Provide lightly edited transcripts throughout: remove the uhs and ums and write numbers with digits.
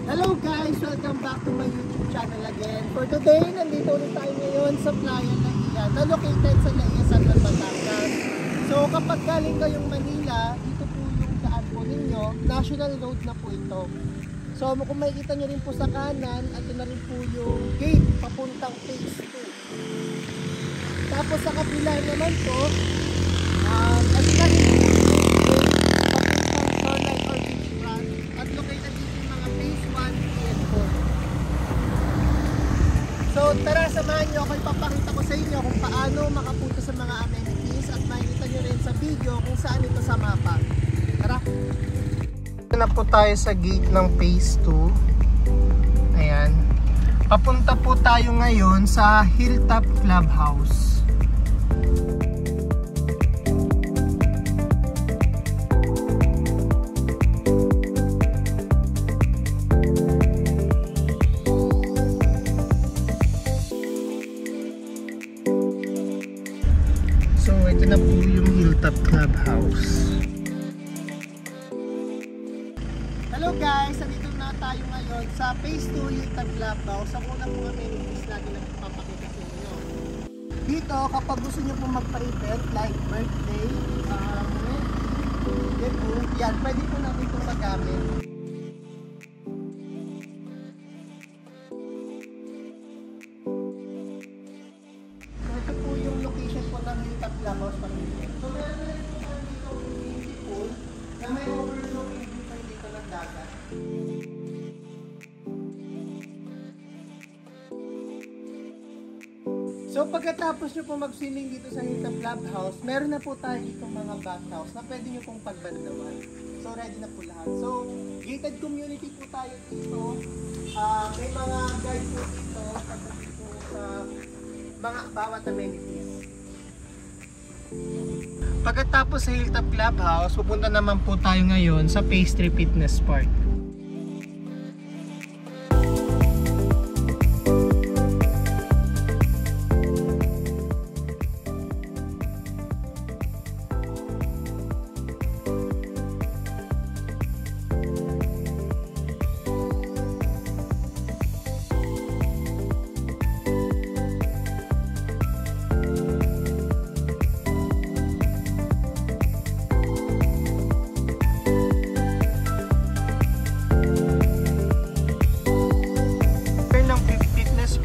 Hello guys! Welcome back to my YouTube channel again. For today, nandito ulit tayo ngayon sa Playa Laia na located sa Laia, Santan, Batangas. So kapag galing kayong Manila, dito po yung daan po ninyo, National Road na po ito. So kung makikita nyo rin po sa kanan, ito na rin po yung gate papuntang phase 2. Tapos sa kabila naman po, ito na rin po yung gate papuntang shoreline or beachfront at located dito yung mga phase 1 and 4. So tara, samahan nyo ako, ipapakita ko sa inyo kung paano makapunta sa mga amenities at makikita nyo rin sa video kung saan ito sa mapa. Tara! Ito na po tayo sa gate ng phase 2. Ayan. Papunta po tayo ngayon sa Hilltop Clubhouse. So ito na po yung Hilltop Clubhouse. Hello guys! Nandito na tayo ngayon sa phase 2 Hilltop Clubhouse. Ang unang mga amenities natin na ipapakita sa inyo. Dito kapag gusto nyo po magpa-event like birthday, yan, pwede po natin ito magamit. Ito po yung location po ng Hilltop Clubhouse. So meron na rin po dito yung swimming pool na may overlooking view dito ng dagat. So pagkatapos nyo po mag-swimming dito sa Hilltop Clubhouse, meron na po tayo dito mga bathhouse na pwede nyo pong pagbandawan. So ready na po lahat. So gated community po tayo dito. May mga guide po dito pagdating po sa mga bawat amenities. Pagkatapos sa Hilltop Clubhouse, pupunta naman po tayo ngayon sa Phase 3 Fitness Park.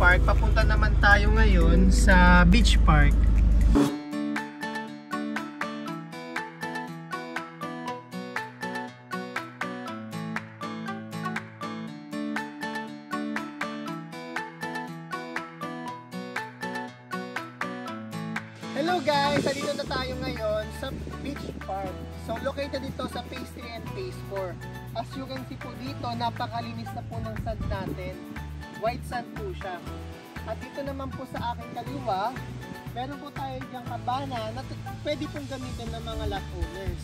Park, papunta naman tayo ngayon sa beach park. Hello guys! Dito na tayo ngayon sa beach park. So located dito sa phase 3 and phase 4. As you can see po dito, napakalinis na po ng sand natin. White sand po siya. At dito naman po sa aking kaliwa, meron po tayo diyang kabana na pwede pong gamitin ng mga lot owners.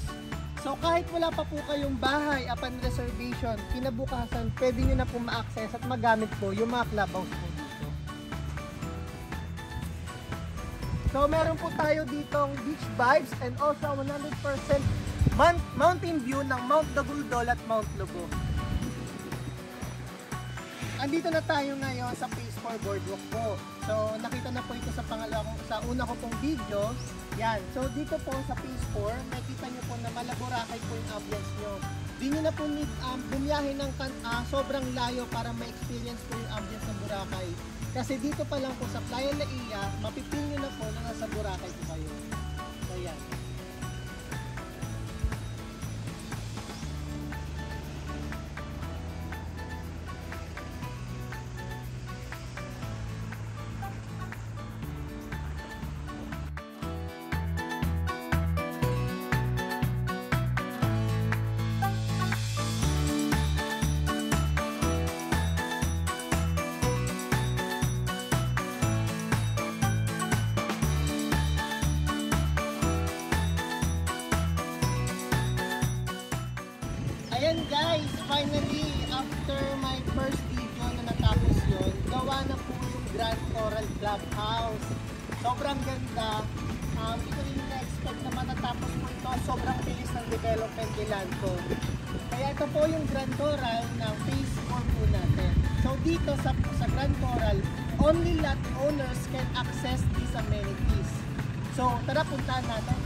So kahit wala pa po kayong bahay upon reservation, kinabukasan pwede nyo na po ma-access at magamit po yung mga clubhouse po dito. So meron po tayo ditong beach vibes and also 100% mountain view ng Mount Daguldol at Mount Lobo. Andito na tayo ngayon sa phase 4 boardwalk po. So nakita na po ito sa una ko pong video. Yan. So dito po sa phase 4, nakita nyo po na Malaboracay po yung ambience nyo. Di nyo na po need bumiyahe ng sobrang layo para ma-experience po yung ambience ng Boracay. Kasi dito pa lang po sa Playa Laia, mapipil nyo na po na nasa Boracay po kayo. So yan. Ayan guys, finally, after my first video na natapos yun, gawa na po yung Grand Coral Clubhouse. Sobrang ganda. Hindi ko rin na-expect na matatapos po ito. Sobrang bilis ng development ni Landco. Kaya ito po yung Grand Coral ng Phase 4 po dito sa Grand Coral, only lot owners can access these amenities. So, tara puntahan natin.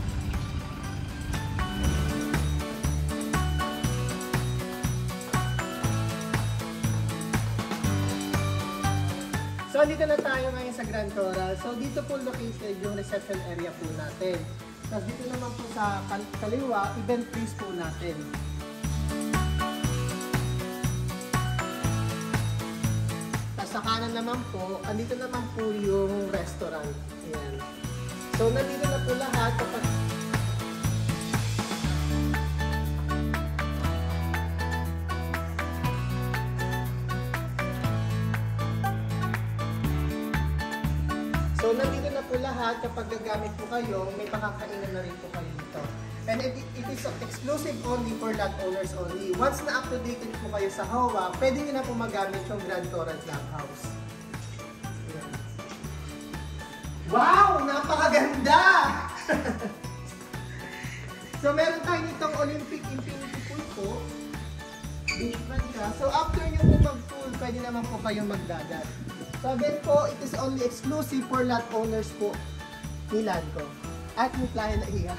So, dito na tayo ngayon sa Grand Coral. So, dito po located yung reception area po natin. Tapos dito naman po sa kaliwa, event place po natin. Tapos sa kanan naman po, andito naman po yung restaurant. Ayan. So, nandito na po lahat kapag So, nandito na po lahat. Kapag gagamit po kayo, may pakakainan na rin po kayo dito. And it is exclusive only for lot owners only. Once na up-to-date po kayo sa HOA, pwede nyo na po magamit yung Grand Coral Clubhouse. Ayan. Wow! Napakaganda! So, meron tayo nitong Olympic Infinity Pool po. Beach front ka. So, after nyo po mag-pool, pwede naman po kayong magdagat. So again po, it is only exclusive for lot owners po ni Landco. At ni Playa na iya.